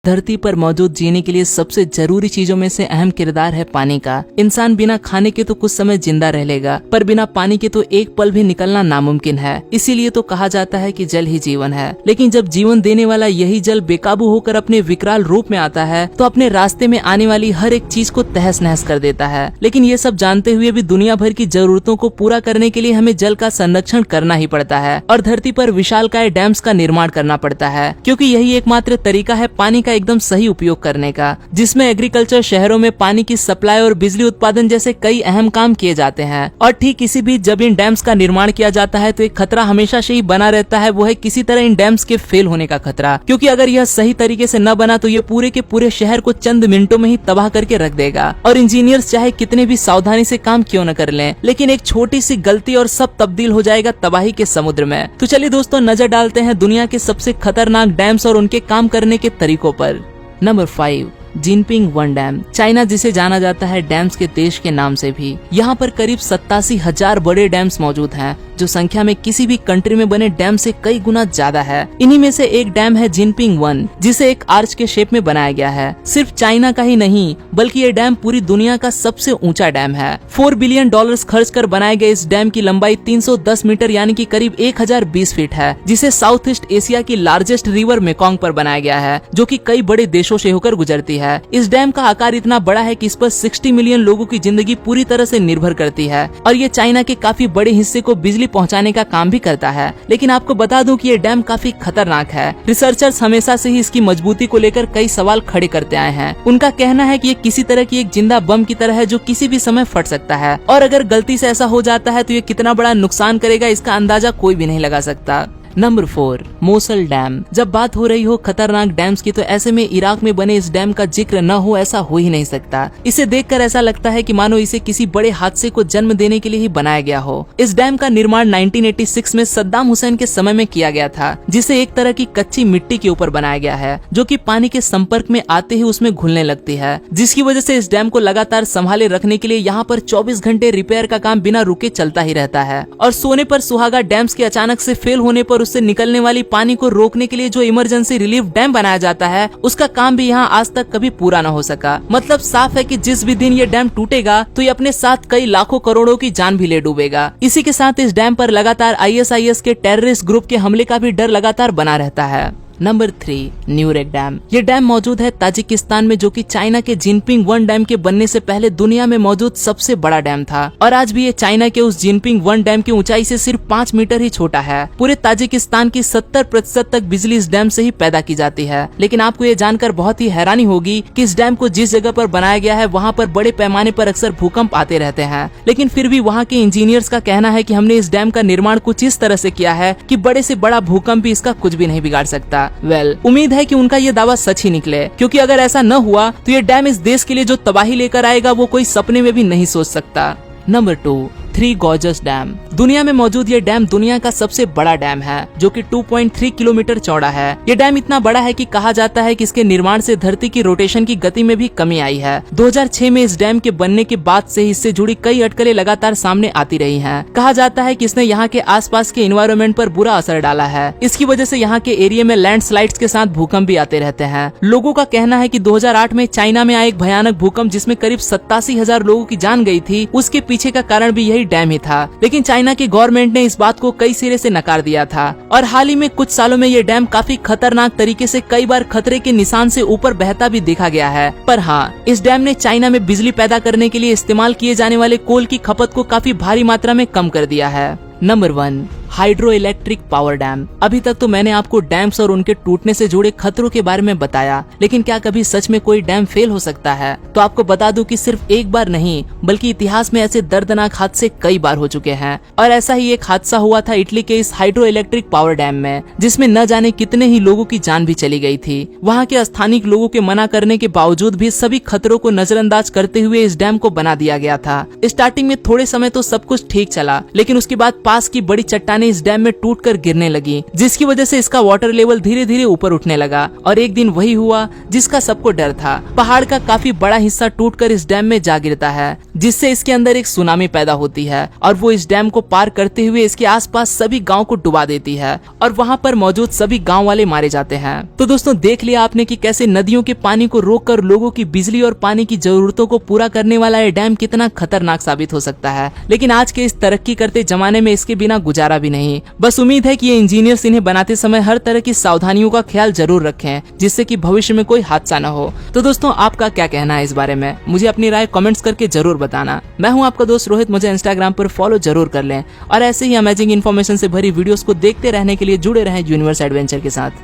धरती पर मौजूद जीने के लिए सबसे जरूरी चीजों में से अहम किरदार है पानी का। इंसान बिना खाने के तो कुछ समय जिंदा रह लेगा, पर बिना पानी के तो एक पल भी निकलना नामुमकिन है। इसीलिए तो कहा जाता है कि जल ही जीवन है। लेकिन जब जीवन देने वाला यही जल बेकाबू होकर अपने विकराल रूप में आता है तो अपने रास्ते में आने वाली हर एक चीज को तहस नहस कर देता है। लेकिन ये सब जानते हुए भी दुनिया भर की जरूरतों को पूरा करने के लिए हमें जल का संरक्षण करना ही पड़ता है और धरती पर विशालकाय डैम्स का निर्माण करना पड़ता है, क्योंकि यही एकमात्र तरीका है पानी का एकदम सही उपयोग करने का, जिसमें एग्रीकल्चर, शहरों में पानी की सप्लाई और बिजली उत्पादन जैसे कई अहम काम किए जाते हैं। और ठीक इसी बीच जब इन डैम्स का निर्माण किया जाता है तो एक खतरा हमेशा से ही बना रहता है, वो है किसी तरह इन डैम्स के फेल होने का खतरा। क्योंकि अगर यह सही तरीके से न बना तो ये पूरे के पूरे शहर को चंद मिनटों में ही तबाह करके रख देगा। और इंजीनियर्स चाहे कितने भी सावधानी से काम क्यों न कर लें, लेकिन एक छोटी सी गलती और सब तब्दील हो जाएगा तबाही के समुद्र में। तो चलिए दोस्तों, नजर डालते हैं दुनिया के सबसे खतरनाक डैम्स और उनके काम करने के तरीकों पर। Number 5, Jinping one dam. China, जिसे जाना जाता है डैम्स के देश के नाम से भी, यहाँ पर करीब 87,000 बड़े डैम्स मौजूद हैं, जो संख्या में किसी भी कंट्री में बने डैम से कई गुना ज्यादा है। इन्हीं में से एक डैम है जिनपिंग वन, जिसे एक आर्च के शेप में बनाया गया है। सिर्फ चाइना का ही नहीं, बल्कि ये डैम पूरी दुनिया का सबसे ऊंचा डैम है। $4 बिलियन खर्च कर बनाए गए इस डैम की लंबाई 310 मीटर यानी कि करीब 1020 फीट है, जिसे साउथ ईस्ट एशिया की लार्जेस्ट रिवर मेकोंग पर बनाया गया है, जो कि कई बड़े देशों से होकर गुजरती है। इस डैम का आकार इतना बड़ा है कि इस पर 60 मिलियन लोगों की जिंदगी पूरी तरह से निर्भर करती है और ये चाइना के काफी बड़े हिस्से को बिजली पहुंचाने का काम भी करता है। लेकिन आपको बता दूं कि ये डैम काफी खतरनाक है। रिसर्चर्स हमेशा से ही इसकी मजबूती को लेकर कई सवाल खड़े करते आए हैं। उनका कहना है कि ये किसी तरह की एक जिंदा बम की तरह है, जो किसी भी समय फट सकता है, और अगर गलती से ऐसा हो जाता है तो ये कितना बड़ा नुकसान करेगा इसका अंदाजा कोई भी नहीं लगा सकता। Number 4, Mosul dam. जब बात हो रही हो खतरनाक डैम्स की तो ऐसे में इराक में बने इस डैम का जिक्र न हो ऐसा हो ही नहीं सकता। इसे देखकर ऐसा लगता है कि मानो इसे किसी बड़े हादसे को जन्म देने के लिए ही बनाया गया हो। इस डैम का निर्माण 1986 में सद्दाम हुसैन के समय में किया गया था, जिसे एक तरह की कच्ची मिट्टी के ऊपर बनाया गया है, जो कि पानी के संपर्क में आते ही उसमें घुलने लगती है, जिसकी वजह से इस डैम को लगातार संभाले रखने के लिए यहाँ पर 24 घंटे रिपेयर का काम बिना रुके चलता ही रहता है। और सोने पर सुहागा, डैम्स के अचानक से फेल होने पर उससे निकलने वाली पानी को रोकने के लिए जो इमरजेंसी रिलीफ डैम बनाया जाता है, उसका काम भी यहाँ आज तक कभी पूरा न हो सका। मतलब साफ है कि जिस भी दिन ये डैम टूटेगा तो ये अपने साथ कई लाखों करोड़ों की जान भी ले डूबेगा। इसी के साथ इस डैम पर लगातार ISIS के टेररिस्ट ग्रुप के हमले का भी डर लगातार बना रहता है। Number 3, Nurek dam. ये डैम मौजूद है ताजिकिस्तान में, जो कि चाइना के जिनपिंग वन डैम के बनने से पहले दुनिया में मौजूद सबसे बड़ा डैम था। और आज भी ये चाइना के उस जिनपिंग वन डैम की ऊंचाई से सिर्फ 5 मीटर ही छोटा है। पूरे ताजिकिस्तान की 70% तक बिजली इस डैम से ही पैदा की जाती है। लेकिन आपको ये जानकर बहुत ही हैरानी होगी कि इस डैम को जिस जगह पर बनाया गया है वहाँ पर बड़े पैमाने पर अक्सर भूकंप आते रहते हैं। लेकिन फिर भी वहाँ के इंजीनियर्स का कहना है कि हमने इस डैम का निर्माण कुछ इस तरह से किया है कि बड़े से बड़ा भूकंप भी इसका कुछ भी नहीं बिगाड़ सकता। उम्मीद है कि उनका ये दावा सच ही निकले, क्योंकि अगर ऐसा न हुआ तो ये डैम इस देश के लिए जो तबाही लेकर आएगा वो कोई सपने में भी नहीं सोच सकता। Number 2, three gorgeous dam. दुनिया में मौजूद ये डैम दुनिया का सबसे बड़ा डैम है, जो कि 2.3 किलोमीटर चौड़ा है। ये डैम इतना बड़ा है कि कहा जाता है कि इसके निर्माण से धरती की रोटेशन की गति में भी कमी आई है। 2006 में इस डैम के बनने के बाद से इससे जुड़ी कई अटकलें लगातार सामने आती रही हैं। कहा जाता है कि इसने यहाँ के आसपास के एनवायरनमेंट पर बुरा असर डाला है। इसकी वजह से यहाँ के एरिया में लैंडस्लाइड्स के साथ भूकंप भी आते रहते हैं। लोगों का कहना है कि 2008 में चाइना में आया एक भयानक भूकंप, जिसमें करीब 87,000 लोगों की जान गई थी, उसके पीछे का कारण भी यही डैम ही था। लेकिन चाइना की गवर्नमेंट ने इस बात को कई सिरे से नकार दिया था और हाल ही में कुछ सालों में ये डैम काफी खतरनाक तरीके से कई बार खतरे के निशान से ऊपर बहता भी देखा गया है। पर हाँ, इस डैम ने चाइना में बिजली पैदा करने के लिए इस्तेमाल किए जाने वाले कोल की खपत को काफी भारी मात्रा में कम कर दिया है। Number 1, hydro electric power dam. अभी तक तो मैंने आपको डैम्स और उनके टूटने से जुड़े खतरों के बारे में बताया, लेकिन क्या कभी सच में कोई डैम फेल हो सकता है? तो आपको बता दूं कि सिर्फ एक बार नहीं, बल्कि इतिहास में ऐसे दर्दनाक हादसे कई बार हो चुके हैं। और ऐसा ही एक हादसा हुआ था इटली के इस हाइड्रो इलेक्ट्रिक पावर डैम में, जिसमें न जाने कितने ही लोगों की जान भी चली गई थी। वहाँ के स्थानीय लोगों के मना करने के बावजूद भी सभी खतरों को नजरअंदाज करते हुए इस डैम को बना दिया गया था। स्टार्टिंग में थोड़े समय तो सब कुछ ठीक चला, लेकिन उसके बाद पास की बड़ी चट्टानें पानी इस डैम में टूटकर गिरने लगी, जिसकी वजह से इसका वाटर लेवल धीरे धीरे ऊपर उठने लगा। और एक दिन वही हुआ जिसका सबको डर था। पहाड़ का काफी बड़ा हिस्सा टूटकर इस डैम में जा गिरता है, जिससे इसके अंदर एक सुनामी पैदा होती है और वो इस डैम को पार करते हुए इसके आसपास सभी गांव को डुबा देती है और वहां पर मौजूद सभी गांव वाले मारे जाते हैं। तो दोस्तों देख लिया आपने कि कैसे नदियों के पानी को रोककर लोगों की बिजली और पानी की जरूरतों को पूरा करने वाला ये डैम कितना खतरनाक साबित हो सकता है। लेकिन आज के इस तरक्की करते जमाने में इसके बिना गुजारा भी नहीं। बस उम्मीद है कि ये इंजीनियर्स इन्हें बनाते समय हर तरह की सावधानियों का ख्याल जरूर रखें, जिससे कि भविष्य में कोई हादसा न हो। तो दोस्तों आपका क्या कहना है इस बारे में, मुझे अपनी राय कमेंट्स करके जरूर बताना। मैं हूं आपका दोस्त रोहित, मुझे इंस्टाग्राम पर फॉलो जरूर कर लें और ऐसे ही अमेजिंग इन्फॉर्मेशन से भरी वीडियोस को देखते रहने के लिए जुड़े रहें यूनिवर्स एडवेंचर के साथ।